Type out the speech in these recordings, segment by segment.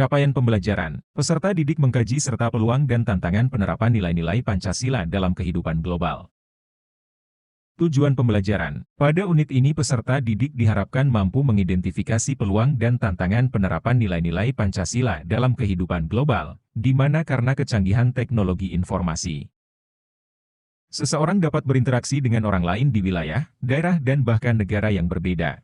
Capaian pembelajaran. Peserta didik mengkaji serta peluang dan tantangan penerapan nilai-nilai Pancasila dalam kehidupan global. Tujuan pembelajaran. Pada unit ini peserta didik diharapkan mampu mengidentifikasi peluang dan tantangan penerapan nilai-nilai Pancasila dalam kehidupan global, di mana karena kecanggihan teknologi informasi, seseorang dapat berinteraksi dengan orang lain di wilayah, daerah dan bahkan negara yang berbeda.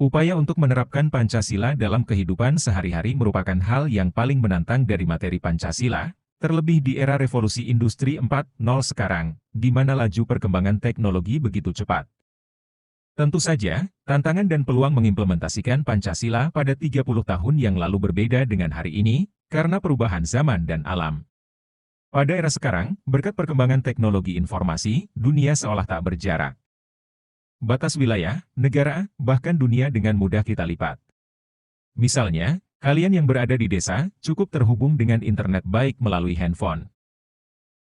Upaya untuk menerapkan Pancasila dalam kehidupan sehari-hari merupakan hal yang paling menantang dari materi Pancasila, terlebih di era revolusi industri 4.0 sekarang, di mana laju perkembangan teknologi begitu cepat. Tentu saja, tantangan dan peluang mengimplementasikan Pancasila pada 30 tahun yang lalu berbeda dengan hari ini, karena perubahan zaman dan alam. Pada era sekarang, berkat perkembangan teknologi informasi, dunia seolah tak berjarak. Batas wilayah, negara, bahkan dunia dengan mudah kita lipat. Misalnya, kalian yang berada di desa, cukup terhubung dengan internet baik melalui handphone,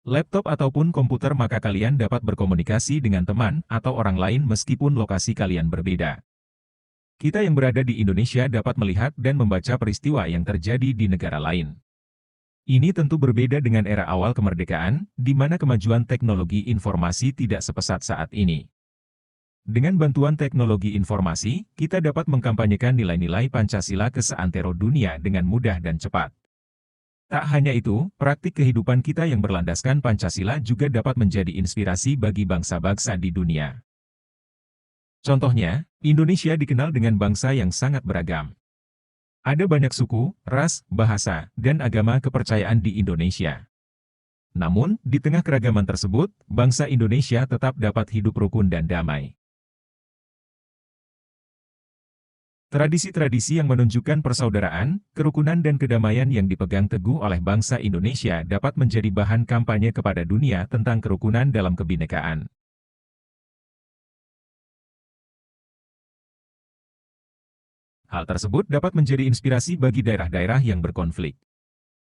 laptop ataupun komputer maka kalian dapat berkomunikasi dengan teman atau orang lain meskipun lokasi kalian berbeda. Kita yang berada di Indonesia dapat melihat dan membaca peristiwa yang terjadi di negara lain. Ini tentu berbeda dengan era awal kemerdekaan, di mana kemajuan teknologi informasi tidak sepesat saat ini. Dengan bantuan teknologi informasi, kita dapat mengkampanyekan nilai-nilai Pancasila ke seantero dunia dengan mudah dan cepat. Tak hanya itu, praktik kehidupan kita yang berlandaskan Pancasila juga dapat menjadi inspirasi bagi bangsa-bangsa di dunia. Contohnya, Indonesia dikenal dengan bangsa yang sangat beragam. Ada banyak suku, ras, bahasa, dan agama kepercayaan di Indonesia. Namun, di tengah keragaman tersebut, bangsa Indonesia tetap dapat hidup rukun dan damai. Tradisi-tradisi yang menunjukkan persaudaraan, kerukunan dan kedamaian yang dipegang teguh oleh bangsa Indonesia dapat menjadi bahan kampanye kepada dunia tentang kerukunan dalam kebinekaan. Hal tersebut dapat menjadi inspirasi bagi daerah-daerah yang berkonflik.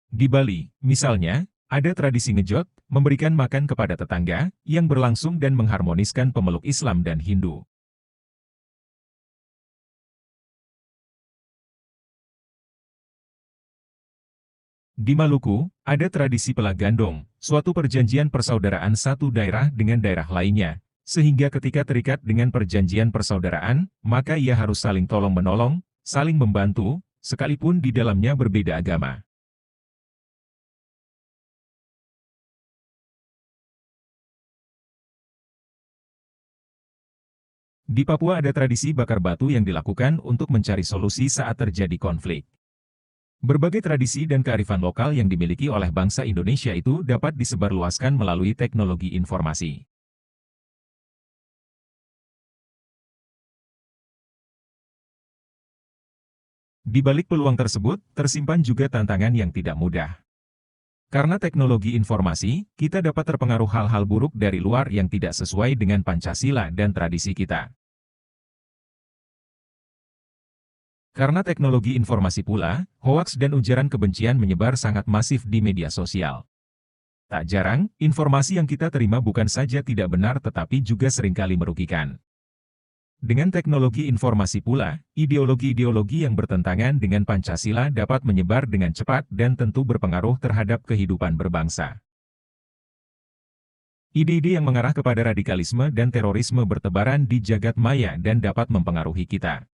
Di Bali, misalnya, ada tradisi ngejot, memberikan makan kepada tetangga, yang berlangsung dan mengharmoniskan pemeluk Islam dan Hindu. Di Maluku, ada tradisi pelagandong, suatu perjanjian persaudaraan satu daerah dengan daerah lainnya, sehingga ketika terikat dengan perjanjian persaudaraan, maka ia harus saling tolong-menolong, saling membantu, sekalipun di dalamnya berbeda agama. Di Papua ada tradisi bakar batu yang dilakukan untuk mencari solusi saat terjadi konflik. Berbagai tradisi dan kearifan lokal yang dimiliki oleh bangsa Indonesia itu dapat disebarluaskan melalui teknologi informasi. Di balik peluang tersebut, tersimpan juga tantangan yang tidak mudah. Karena teknologi informasi, kita dapat terpengaruh hal-hal buruk dari luar yang tidak sesuai dengan Pancasila dan tradisi kita. Karena teknologi informasi pula, hoaks dan ujaran kebencian menyebar sangat masif di media sosial. Tak jarang, informasi yang kita terima bukan saja tidak benar tetapi juga seringkali merugikan. Dengan teknologi informasi pula, ideologi-ideologi yang bertentangan dengan Pancasila dapat menyebar dengan cepat dan tentu berpengaruh terhadap kehidupan berbangsa. Ide-ide yang mengarah kepada radikalisme dan terorisme bertebaran di jagat maya dan dapat mempengaruhi kita.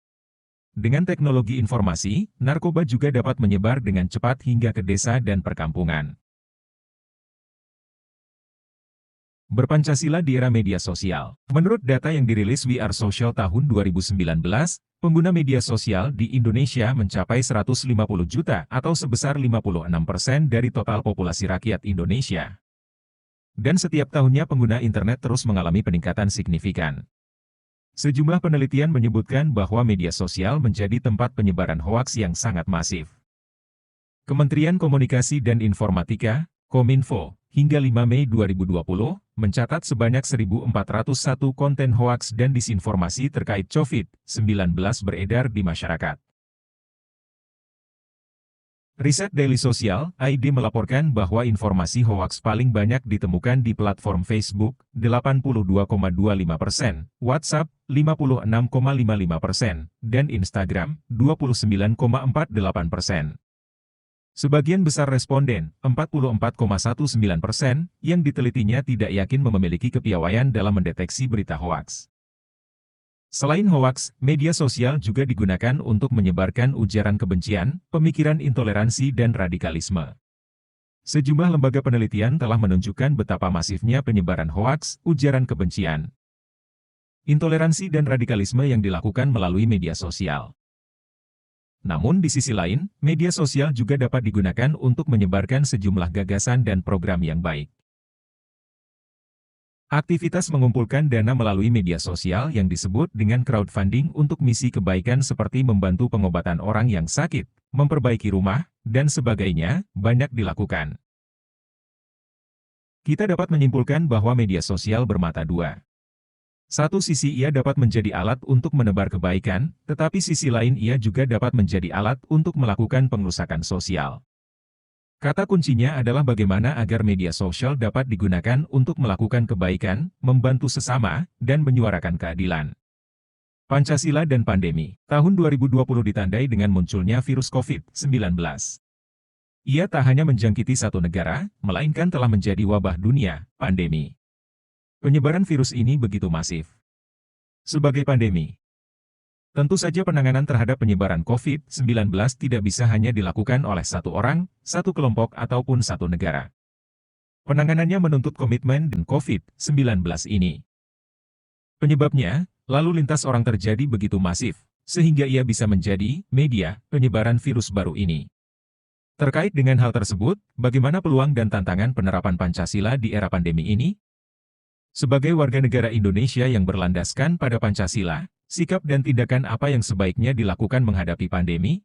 Dengan teknologi informasi, narkoba juga dapat menyebar dengan cepat hingga ke desa dan perkampungan. Berpancasila di era media sosial. Menurut data yang dirilis We Are Social tahun 2019, pengguna media sosial di Indonesia mencapai 150 juta atau sebesar 56% dari total populasi rakyat Indonesia. Dan setiap tahunnya pengguna internet terus mengalami peningkatan signifikan. Sejumlah penelitian menyebutkan bahwa media sosial menjadi tempat penyebaran hoaks yang sangat masif. Kementerian Komunikasi dan Informatika, Kominfo, hingga 5 Mei 2020, mencatat sebanyak 1.401 konten hoaks dan disinformasi terkait COVID-19 beredar di masyarakat. Riset Daily Social ID melaporkan bahwa informasi hoaks paling banyak ditemukan di platform Facebook, 82,25%, WhatsApp, 56,55%, dan Instagram, 29,48%. Sebagian besar responden, 44,19%, yang ditelitinya tidak yakin memiliki kepiawaian dalam mendeteksi berita hoaks. Selain hoaks, media sosial juga digunakan untuk menyebarkan ujaran kebencian, pemikiran intoleransi dan radikalisme. Sejumlah lembaga penelitian telah menunjukkan betapa masifnya penyebaran hoaks, ujaran kebencian, intoleransi dan radikalisme yang dilakukan melalui media sosial. Namun di sisi lain, media sosial juga dapat digunakan untuk menyebarkan sejumlah gagasan dan program yang baik. Aktivitas mengumpulkan dana melalui media sosial yang disebut dengan crowdfunding untuk misi kebaikan seperti membantu pengobatan orang yang sakit, memperbaiki rumah, dan sebagainya, banyak dilakukan. Kita dapat menyimpulkan bahwa media sosial bermata dua. Satu sisi ia dapat menjadi alat untuk menebar kebaikan, tetapi sisi lain ia juga dapat menjadi alat untuk melakukan pengrusakan sosial. Kata kuncinya adalah bagaimana agar media sosial dapat digunakan untuk melakukan kebaikan, membantu sesama, dan menyuarakan keadilan. Pancasila dan pandemi. Tahun 2020 ditandai dengan munculnya virus COVID-19. Ia tak hanya menjangkiti satu negara, melainkan telah menjadi wabah dunia, pandemi. Penyebaran virus ini begitu masif. Sebagai pandemi, tentu saja penanganan terhadap penyebaran COVID-19 tidak bisa hanya dilakukan oleh satu orang, satu kelompok ataupun satu negara. Penanganannya menuntut komitmen dan COVID-19 ini. Penyebabnya, lalu lintas orang terjadi begitu masif, sehingga ia bisa menjadi media penyebaran virus baru ini. Terkait dengan hal tersebut, bagaimana peluang dan tantangan penerapan Pancasila di era pandemi ini? Sebagai warga negara Indonesia yang berlandaskan pada Pancasila, sikap dan tindakan apa yang sebaiknya dilakukan menghadapi pandemi?